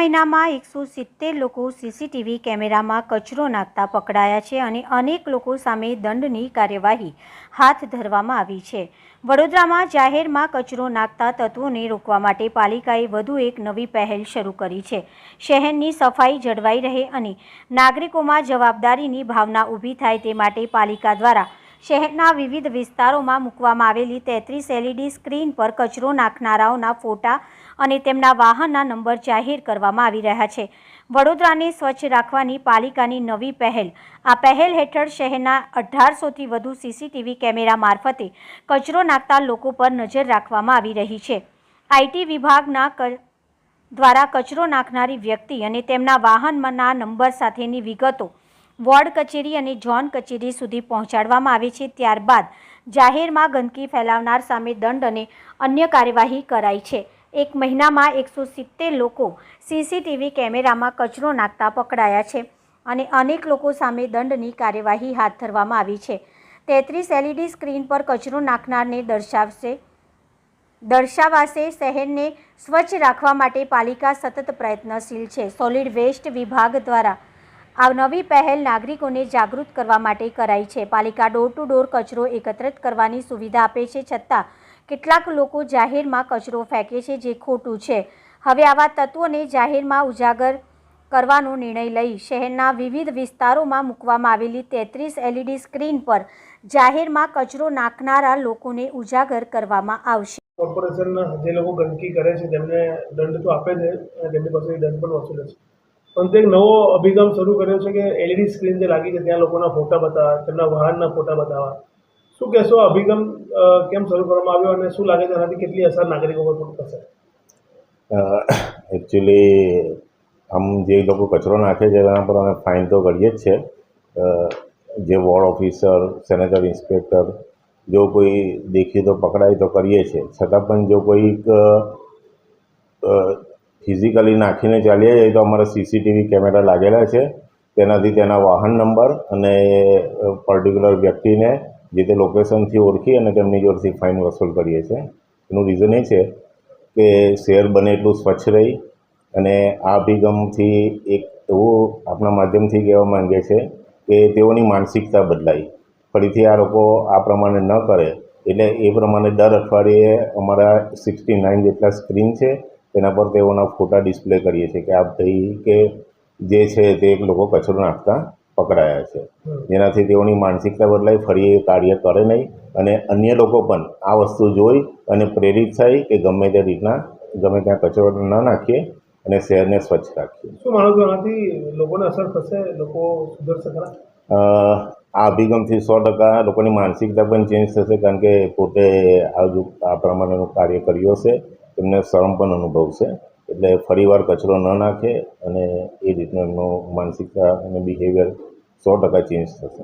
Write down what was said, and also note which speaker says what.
Speaker 1: મહિનામાં 170 લોકો સીસીટીવી કેમેરામાં કચરો નાખતા પકડાયા છે અને અનેક લોકો સામે દંડની કાર્યવાહી હાથ ધરવામાં આવી છે। વડોદરામાં જાહેરમાં કચરો નાખતા તત્વોને રોકવા માટે પાલિકાએ વધુ એક નવી પહેલ શરૂ કરી છે। શહેરની સફાઈ જળવાઈ રહે અને નાગરિકોમાં જવાબદારીની ભાવના ઊભી થાય તે માટે પાલિકા દ્વારા શહેરના વિવિધ વિસ્તારોમાં મૂકવામાં આવેલી 33 LED સ્ક્રીન પર કચરો નાખનારાઓના ફોટા અને તેમના વાહનના નંબર જાહેર કરવામાં આવી રહ્યા છે। વડોદરાને સ્વચ્છ રાખવાની પાલિકાની નવી પહેલ। આ પહેલ હેઠળ શહેરના 1800થી વધુ સીસીટીવી કેમેરા મારફતે કચરો નાખતા લોકો પર નજર રાખવામાં આવી રહી છે। આઈટી વિભાગના દ્વારા કચરો નાખનારી વ્યક્તિ અને તેમના વાહનના નંબર સાથેની વિગતો વોર્ડ કચેરી અને ઝોન કચેરી સુધી પહોંચાડવામાં આવે છે। ત્યારબાદ જાહેરમાં ગંદકી ફેલાવનાર સામે દંડ અને અન્ય કાર્યવાહી કરાઈ છે। એક મહિનામાં 170 લોકો સીસીટીવી કેમેરામાં કચરો નાખતા પકડાયા છે અને અનેક લોકો સામે દંડની કાર્યવાહી હાથ ધરવામાં આવી છે। 33 LED સ્ક્રીન પર કચરો નાખનારને દર્શાવાશે। શહેરને સ્વચ્છ રાખવા માટે પાલિકા સતત પ્રયત્નશીલ છે। સોલિડ વેસ્ટ વિભાગ દ્વારા આ નવી પહેલ નાગરિકોને જાગૃત કરવા માટે કરાઈ છે। પાલિકા ડોર ટુ ડોર કચરો એકત્રિત કરવાની સુવિધા આપે છે, છતાં કેટલાક લોકો જાહેરમાં કચરો ફેંકે છે, જે ખોટું છે। હવે આવા તત્વોને જાહેરમાં ઉજાગર કરવાનો નિર્ણય લઈ શહેરના વિવિધ વિસ્તારોમાં મૂકવામાં આવેલી 33 LED સ્ક્રીન પર જાહેરમાં કચરો નાખનારા લોકોને ઉજાગર કરવામાં આવશે।
Speaker 2: કોર્પોરેશન જે લોકો ગંદકી કરે છે તેમને દંડ તો આપે છે અને તેમની પાસે દંડ પણ વસૂલે છે, પરંતુ એક નવો અભિગમ શરૂ કર્યો છે કે LED સ્ક્રીન જે લાગી છે ત્યાં લોકોના ફોટા બતાવવા, તેમના વાહનના ફોટા બતાવવા। શું કહેશો, અભિગમ કેમ શરૂ કરવામાં આવ્યો અને શું લાગે છે આનાથી કેટલી અસર નાગરિકો પર થશે?
Speaker 3: એકચ્યુઅલી આમ જે લોકો કચરો નાખે છે તેના પર અમે ફાઇન તો કરીએ જ છે। જે વોર્ડ ઓફિસર, સેનેટરી ઇન્સ્પેક્ટર જો કોઈ દેખીએ તો પકડાય તો કરીએ છીએ, છતાં પણ જો કોઈક ફિઝિકલી નાખીને ચાલ્યા જાય તો અમારા સીસીટીવી કેમેરા લાગેલા છે। તેનાથી તેના વાહન નંબર અને પર્ટિક્યુલર વ્યક્તિને જે તે લોકેશનથી ઓળખી અને તેમની જોડેથી ફાઇન વસૂલ કરીએ છીએ। એનું રીઝન એ છે કે શહેર બને એટલું સ્વચ્છ રહી અને આ અભિગમથી એક એવું આપણા માધ્યમથી કહેવા માંગે છે કે તેઓની માનસિકતા બદલાય, ફરીથી આ લોકો આ પ્રમાણે ન કરે। એટલે એ પ્રમાણે દર અઠવાડિયે અમારા 69 જેટલા સ્ક્રીન છે તેના પર તેઓના ફોટા ડિસ્પ્લે કરીએ છીએ કે આ ભાઈ કે જે છે તે લોકો કચરો નાખતા પકડાયા છે, જેનાથી તેઓની માનસિકતા બદલાય, ફરી એ કાર્ય કરે નહીં અને અન્ય લોકો પણ આ વસ્તુ જોઈ અને પ્રેરિત થાય કે ગમે તે રીતના ગમે ત્યાં કચરો ન નાખીએ અને શહેરને સ્વચ્છ રાખીએ।
Speaker 2: શું માનો છો, આનાથી લોકોને અસર થશે? લોકો સુધરશે ખરા?
Speaker 3: આ અભિગમથી 100% લોકોની માનસિકતા પણ ચેન્જ થશે, કારણ કે પોતે આ પ્રમાણેનું કાર્ય કર્યું હશે, તેમને શરમ પણ અનુભવશે। એટલે ફરીવાર કચરો ન નાખે અને એ રીતનું એમનું માનસિકતા અને બિહેવિયર 100% ચેન્જ થશે।